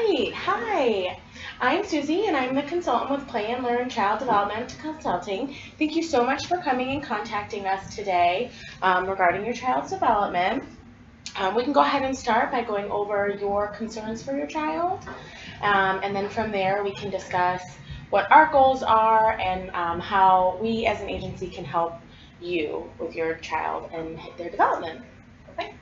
Great. Hi. I'm Susie, and I'm the consultant with Play and Learn Child Development Consulting. Thank you so much for coming and contacting us today regarding your child's development. We can go ahead and start by going over your concerns for your child, and then from there we can discuss what our goals are and how we as an agency can help you with your child and their development. Okay.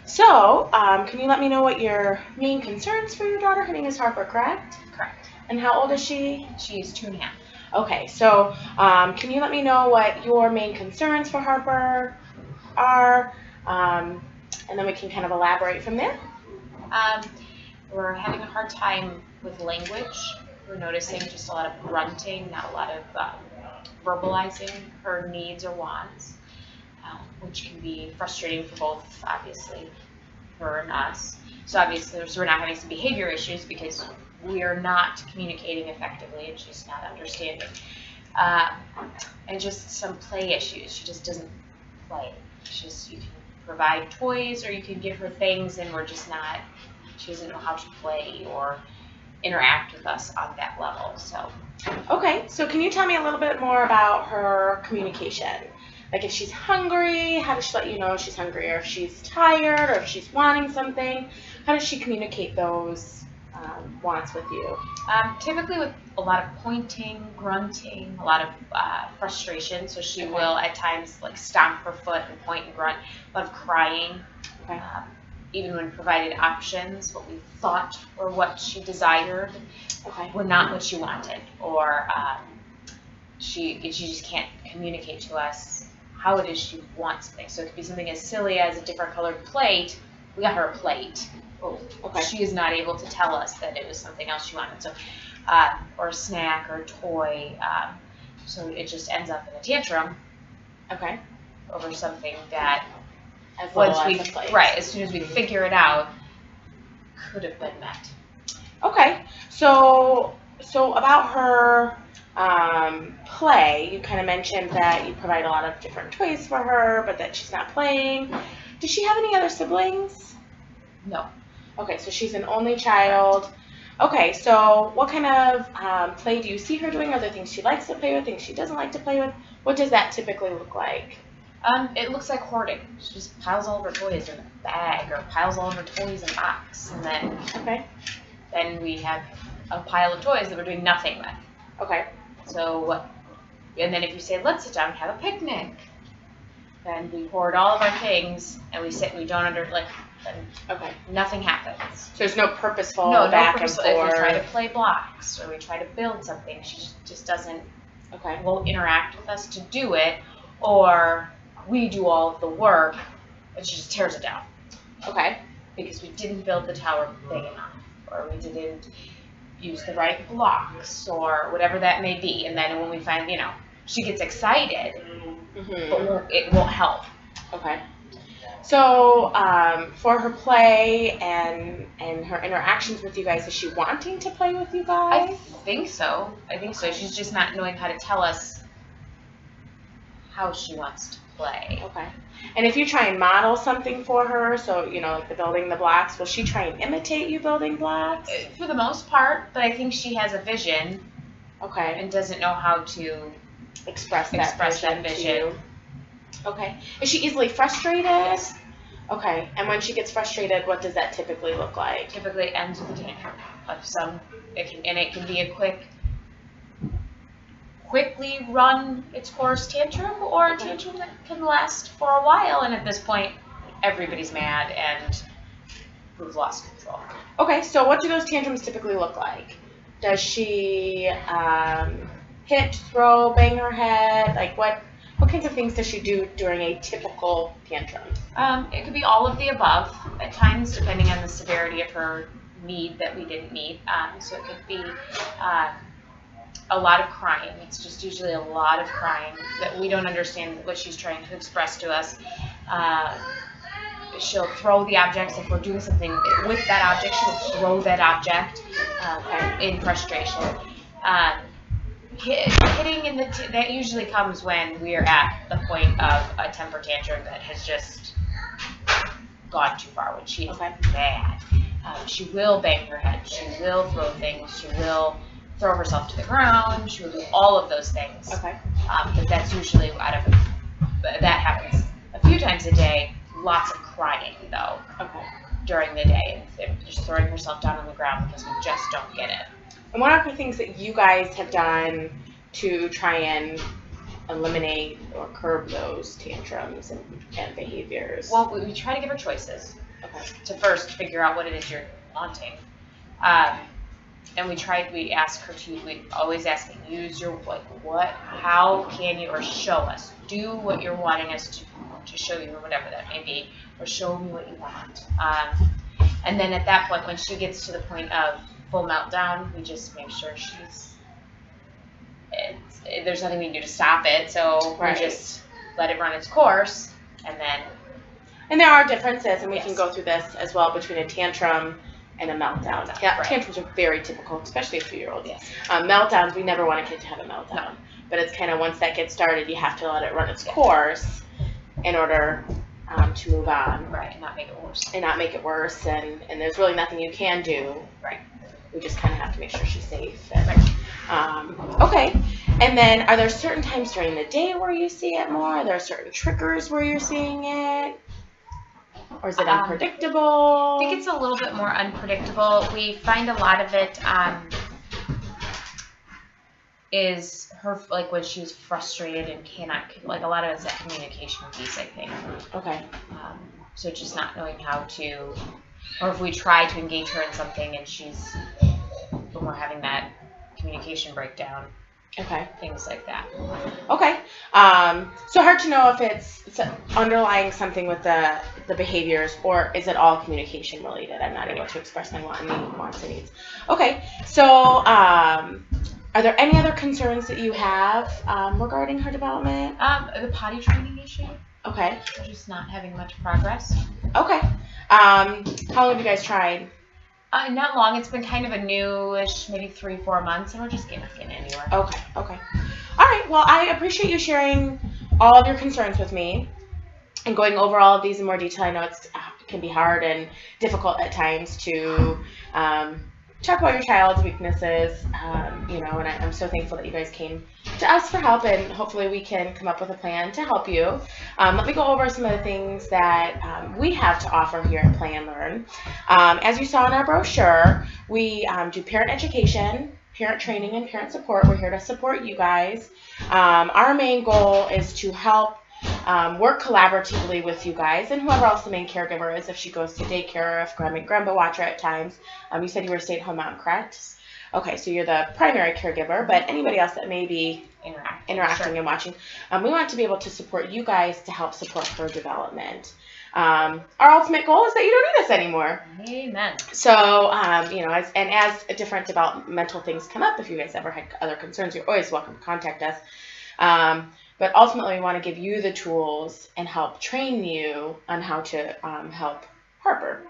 So, can you let me know what your main concerns for your daughter? Her name is Harper, correct? Correct. And how old is she? She is 2.5. Okay, so can you let me know what your main concerns for Harper are? And then we can kind of elaborate from there. We're having a hard time with language. We're noticing just a lot of grunting, not a lot of verbalizing her needs or wants, which can be frustrating for both, obviously, her and us. So obviously, we're not having some behavior issues because we are not communicating effectively and she's not understanding. And just some play issues. She just doesn't play. You can provide toys or you can give her things and she doesn't know how to play or interact with us on that level. So. Okay, so can you tell me a little bit more about her communication? Like if she's hungry, how does she let you know if she's hungry, or if she's tired, or if she's wanting something? How does she communicate those wants with you? Typically with a lot of pointing, grunting, a lot of frustration. So she will at times like stomp her foot and point and grunt. A lot of crying. Okay. Even when provided options, what we thought or what she desired were not what she wanted, or she just can't communicate to us how it is she wants something. So it could be something as silly as a different colored plate. We got her a plate. Oh, okay. She is not able to tell us that it was something else she wanted. So, or a snack or a toy. So it just ends up in a tantrum. Okay. Over something that as soon as we figure it out, could have been met. Okay. So about her play, you kind of mentioned that you provide a lot of different toys for her, but that she's not playing. Does she have any other siblings? No. Okay, so she's an only child. Okay, so what kind of play do you see her doing? Are there things she likes to play with, things she doesn't like to play with? What does that typically look like? It looks like hoarding. She just piles all of her toys in a bag or piles all of her toys in a box. And then we have a pile of toys that we're doing nothing with. Okay. So, and then if you say, let's sit down and have a picnic, then we hoard all of our things and we sit and we don't nothing happens. So there's no purposeful back and forth. If we try to play blocks or we try to build something, she just doesn't won't interact with us to do it, or we do all of the work and she just tears it down. Okay. Because we didn't build the tower big enough, or we didn't use the right blocks, or whatever that may be. And then when we find, she gets excited, but it won't help. Okay. So for her play and her interactions with you guys, is she wanting to play with you guys? I think so. She's just not knowing how to tell us how she wants to play. Okay. And if you try and model something for her, so, like the building the blocks, will she try and imitate you building blocks? For the most part, but I think she has a vision. Okay. And doesn't know how to express that vision. Okay. Is she easily frustrated? Yes. Okay. And when she gets frustrated, what does that typically look like? Typically ends with a tantrum of it can be a quickly run its course tantrum, or a tantrum that can last for a while, and at this point everybody's mad and we've lost control. Okay, so what do those tantrums typically look like? Does she hit, throw, bang her head? Like what kinds of things does she do during a typical tantrum? It could be all of the above at times, depending on the severity of her need that we didn't meet. So it could be a lot of crying. It's just usually a lot of crying that we don't understand what she's trying to express to us. She'll throw the objects. If we're doing something with that object, she'll throw that object in frustration. Hitting that usually comes when we are at the point of a temper tantrum that has just gone too far, when she is mad. She will bang her head. She will throw things. She will throw herself to the ground. She will do all of those things. Okay. But that's usually that happens a few times a day. Lots of crying, though, during the day. And just throwing herself down on the ground because we just don't get it. And what are the things that you guys have done to try and eliminate or curb those tantrums and behaviors? Well, we try to give her choices to first figure out what it is you're wanting. And we ask her we always ask, use your, how can you, or show us, do what you're wanting us to show you, or whatever that may be, or show me what you want. And then at that point, when she gets to the point of full meltdown, we just make sure there's nothing we can do to stop it, so we just let it run its course, and then. And there are differences, and we can go through this as well, between a tantrum and a meltdown. Yeah, tantrums are very typical, especially a 2-year-old. Yes. Meltdowns, we never want a kid to have a meltdown. No. But it's kind of, once that gets started, you have to let it run its course in order to move on. Right, and not make it worse. And there's really nothing you can do. Right. We just kind of have to make sure she's safe. Okay. And then, are there certain times during the day where you see it more? Are there certain triggers where you're seeing it? Or is it unpredictable? I think it's a little bit more unpredictable. We find a lot of it is her, like, when she's frustrated and cannot, like, a lot of it's that communication piece, I think. Okay. So just not knowing how to, or if we try to engage her in something and when we're having that communication breakdown. Okay. Things like that. Okay. So hard to know if it's underlying something with the behaviors, or is it all communication related? I'm not able to express my wants and needs. Okay. So are there any other concerns that you have regarding her development? The potty training issue. Okay. We're just not having much progress. Okay. How long have you guys tried? Not long. It's been kind of a newish, maybe 3-4 months, and we're just getting anywhere. Okay. All right. Well, I appreciate you sharing all of your concerns with me and going over all of these in more detail. I know it can be hard and difficult at times to talk about your child's weaknesses, and I'm so thankful that you guys came to us for help, and hopefully we can come up with a plan to help you. Let me go over some of the things that we have to offer here at Play and Learn. As you saw in our brochure, we do parent education, parent training, and parent support. We're here to support you guys. Our main goal is to help work collaboratively with you guys and whoever else the main caregiver is, if she goes to daycare, if grandpa watch her at times. You said you were a stay-at-home mom, correct? Okay, so you're the primary caregiver, but anybody else that may be interacting and watching, we want to be able to support you guys to help support her development. Our ultimate goal is that you don't need us anymore. Amen. So, as different developmental things come up, if you guys ever had other concerns, you're always welcome to contact us. But ultimately, we want to give you the tools and help train you on how to help Harper.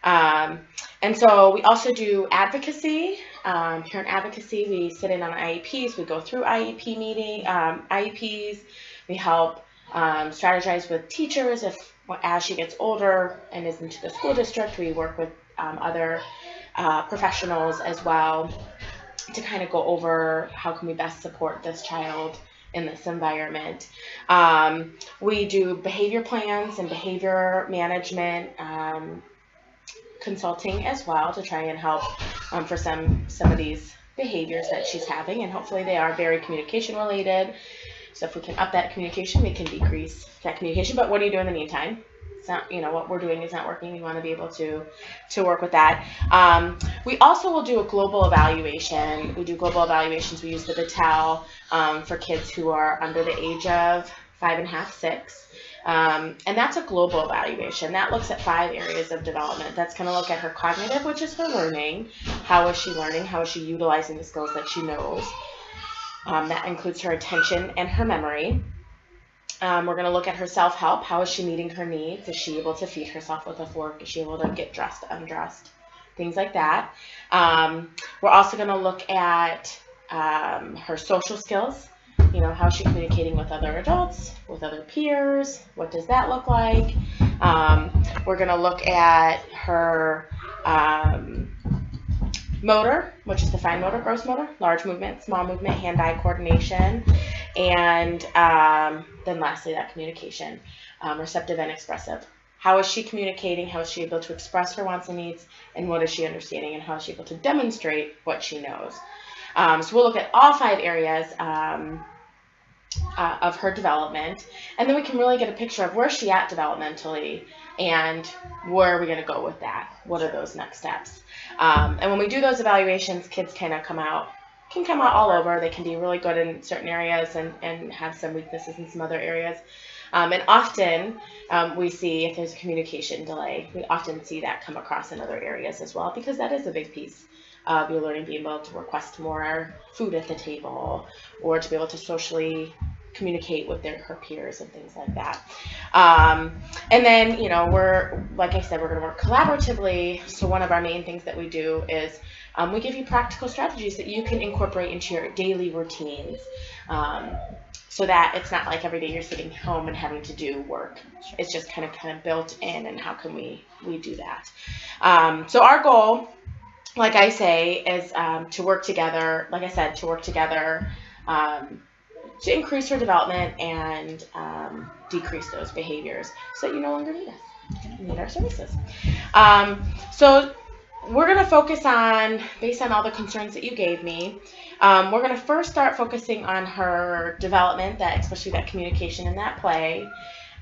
And so we also do advocacy, parent advocacy. We sit in on IEPs. We go through IEPs. We help strategize with teachers as she gets older and is into the school district. We work with other professionals as well to kind of go over how can we best support this child in this environment. We do behavior plans and behavior management consulting as well to try and help for some of these behaviors that she's having, and hopefully they are very communication related. So if we can up that communication, we can decrease that communication. But what do you do in the meantime? It's not, what we're doing is not working. We want to be able to work with that. We also will do a global evaluation. We do global evaluations. We use the Battelle for kids who are under the age of 5.5, 6. And that's a global evaluation. That looks at 5 areas of development. That's going to look at her cognitive, which is her learning. How is she learning? How is she utilizing the skills that she knows? That includes her attention and her memory. We're going to look at her self-help. How is she meeting her needs? Is she able to feed herself with a fork? Is she able to get dressed, undressed? Things like that. We're also going to look at her social skills. How is she communicating with other adults, with other peers? What does that look like? We're going to look at her motor, which is the fine motor, gross motor, large movement, small movement, hand-eye coordination, and then lastly, that communication, receptive and expressive. How is she communicating? How is she able to express her wants and needs? And what is she understanding? And how is she able to demonstrate what she knows? So we'll look at all 5 areas of her development, and then we can really get a picture of where's she at developmentally and where are we going to go with that? What are those next steps? And when we do those evaluations, kids kind of can come out all over. They can be really good in certain areas and have some weaknesses in some other areas. And often we see if there's a communication delay, we often see that come across in other areas as well, because that is a big piece of your learning, being able to request more food at the table or to be able to socially communicate with her peers and things like that. And then, like I said, we're going to work collaboratively. So one of our main things that we do is we give you practical strategies that you can incorporate into your daily routines, so that it's not like every day you're sitting home and having to do work. It's just kind of built in, and how can we do that? So our goal, like I say, is to work together, like I said, to increase her development and decrease those behaviors so that you no longer need our services. So we're going to focus on, based on all the concerns that you gave me, we're going to first start focusing on her development, especially that communication and that play,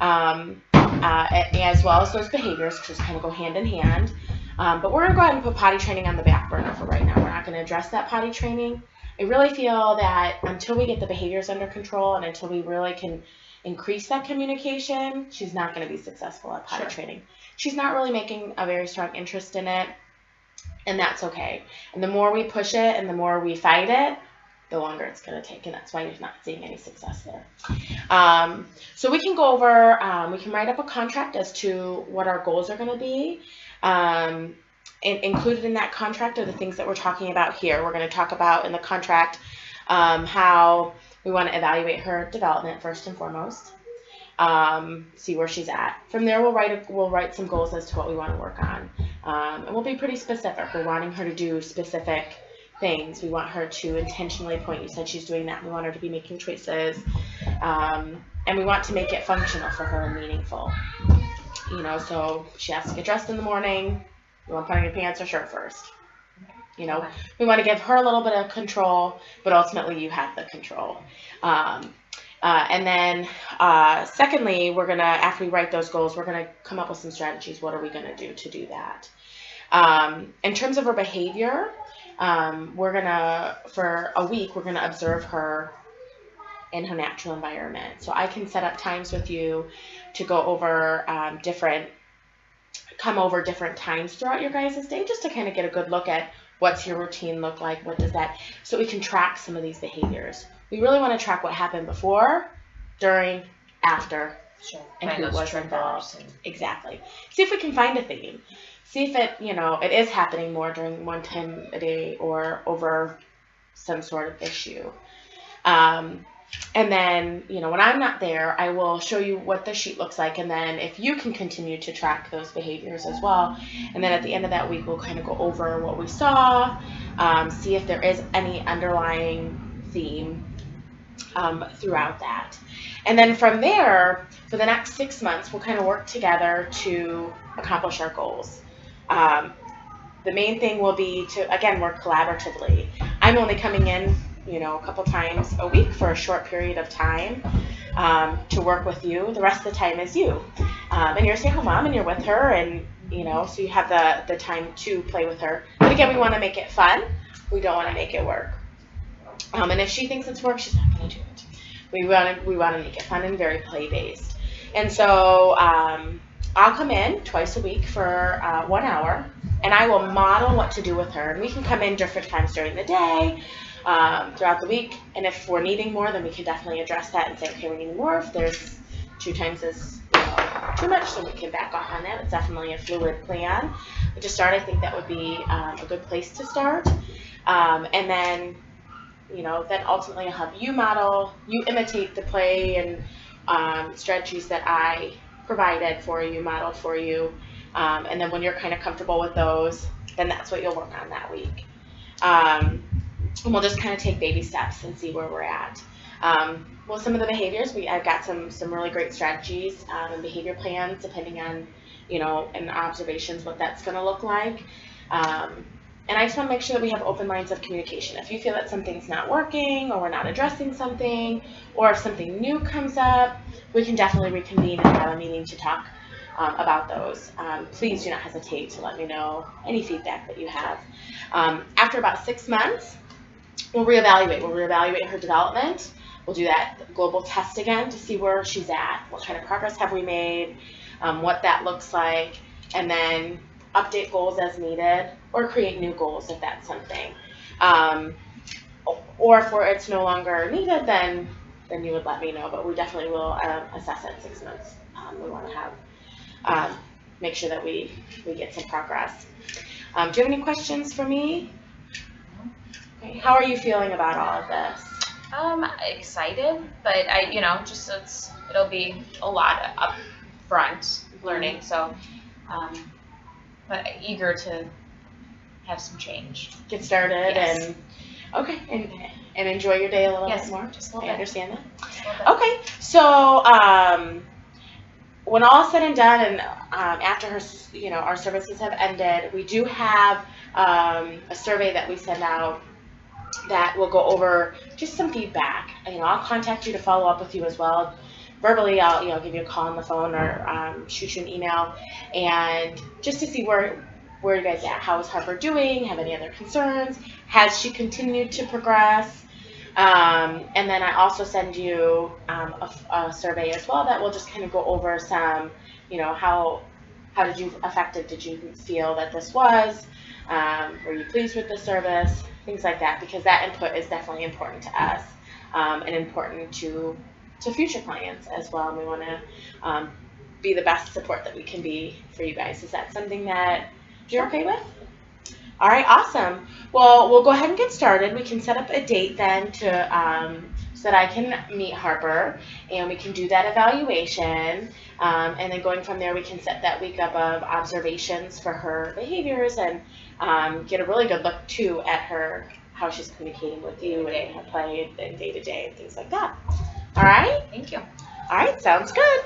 as well as those behaviors, which just kind of go hand in hand. But we're going to go ahead and put potty training on the back burner for right now. We're not going to address that potty training. I really feel that until we get the behaviors under control and until we really can increase that communication, she's not going to be successful at potty training. She's not really making a very strong interest in it, and that's okay. And the more we push it and the more we fight it, the longer it's going to take, and that's why you're not seeing any success there. So we can go over, we can write up a contract as to what our goals are going to be. Included in that contract are the things that we're talking about here. We're going to talk about in the contract how we want to evaluate her development first and foremost, see where she's at. From there, we'll write some goals as to what we want to work on, and we'll be pretty specific. We're wanting her to do specific things. We want her to intentionally point. You said she's doing that. We want her to be making choices, and we want to make it functional for her and meaningful. So she has to get dressed in the morning. You want to put on your pants or shirt first. We want to give her a little bit of control, but ultimately you have the control. And then secondly, we're going to, after we write those goals, we're going to come up with some strategies. What are we going to do that? In terms of her behavior, for a week, we're going to observe her in her natural environment. So I can set up times with you to go over come over different times throughout your guys' day, just to kind of get a good look at what's your routine look like, what does that, so we can track some of these behaviors. We really want to track what happened before, during, after, and who was involved. Exactly. See if we can find a theme. See if it is happening more during one time a day or over some sort of issue. And then, when I'm not there, I will show you what the sheet looks like. And then if you can continue to track those behaviors as well. And then at the end of that week, we'll kind of go over what we saw, see if there is any underlying theme throughout that. And then from there, for the next 6 months, we'll kind of work together to accomplish our goals. The main thing will be to, again, work collaboratively. I'm only coming in a couple times a week for a short period of time to work with you. The rest of the time is you. And you're a stay-at-home mom and you're with her, and so you have the time to play with her. But again, we want to make it fun. We don't want to make it work. And if she thinks it's work, she's not going to do it. We want to make it fun and very play-based. And so I'll come in twice a week for 1 hour, and I will model what to do with her. And we can come in different times during the day, throughout the week, and if we're needing more, then we can definitely address that and say, okay, we need more. If there's 2 times is too much, then we can back off on that. It's definitely a fluid plan. But to start, I think that would be a good place to start. And then, then ultimately I'll have you model, you imitate the play and strategies that I provided for you, modeled for you, And then when you're kind of comfortable with those, then that's what you'll work on that week. And we'll just kind of take baby steps and see where we're at. Well, some of the behaviors, I've got some really great strategies and behavior plans depending on, and observations, what that's going to look like. And I just want to make sure that we have open lines of communication. If you feel that something's not working, or we're not addressing something, or if something new comes up, we can definitely reconvene and have a meeting to talk about those. Please do not hesitate to let me know any feedback that you have. After about 6 months, we'll reevaluate. We'll reevaluate her development. We'll do that global test again to see where she's at. What kind of progress have we made? What that looks like, and then update goals as needed, or create new goals if that's something. Or if it's no longer needed, then you would let me know. But we definitely will assess at 6 months. We want to have make sure that we get some progress. Do you have any questions for me? Okay. How are you feeling about all of this? Excited, but it'll be a lot of upfront learning. So, but eager to have some change. Get started. Yes. And okay, and enjoy your day a little bit more. Just a little I bit. understand that. Just a little bit. Okay, so when all is said and done, and after our services have ended, we do have a survey that we send out that will go over just some feedback. I'll contact you to follow up with you as well. Verbally, I'll give you a call on the phone, or shoot you an email, and just to see where you guys at. How is Harper doing? Have any other concerns? Has she continued to progress? And then I also send you a survey as well that will just kind of go over some, how effective did you feel that this was? Were you pleased with the service? Things like that, because that input is definitely important to us, and important to future clients as well. And we want to be the best support that we can be for you guys. Is that something that you're okay with? All right, awesome. Well, we'll go ahead and get started. We can set up a date then to so that I can meet Harper, and we can do that evaluation. And then going from there, we can set that week up of observations for her behaviors, and get a really good look too at how she's communicating with you and her play and day to day and things like that. All right? Thank you. All right, sounds good.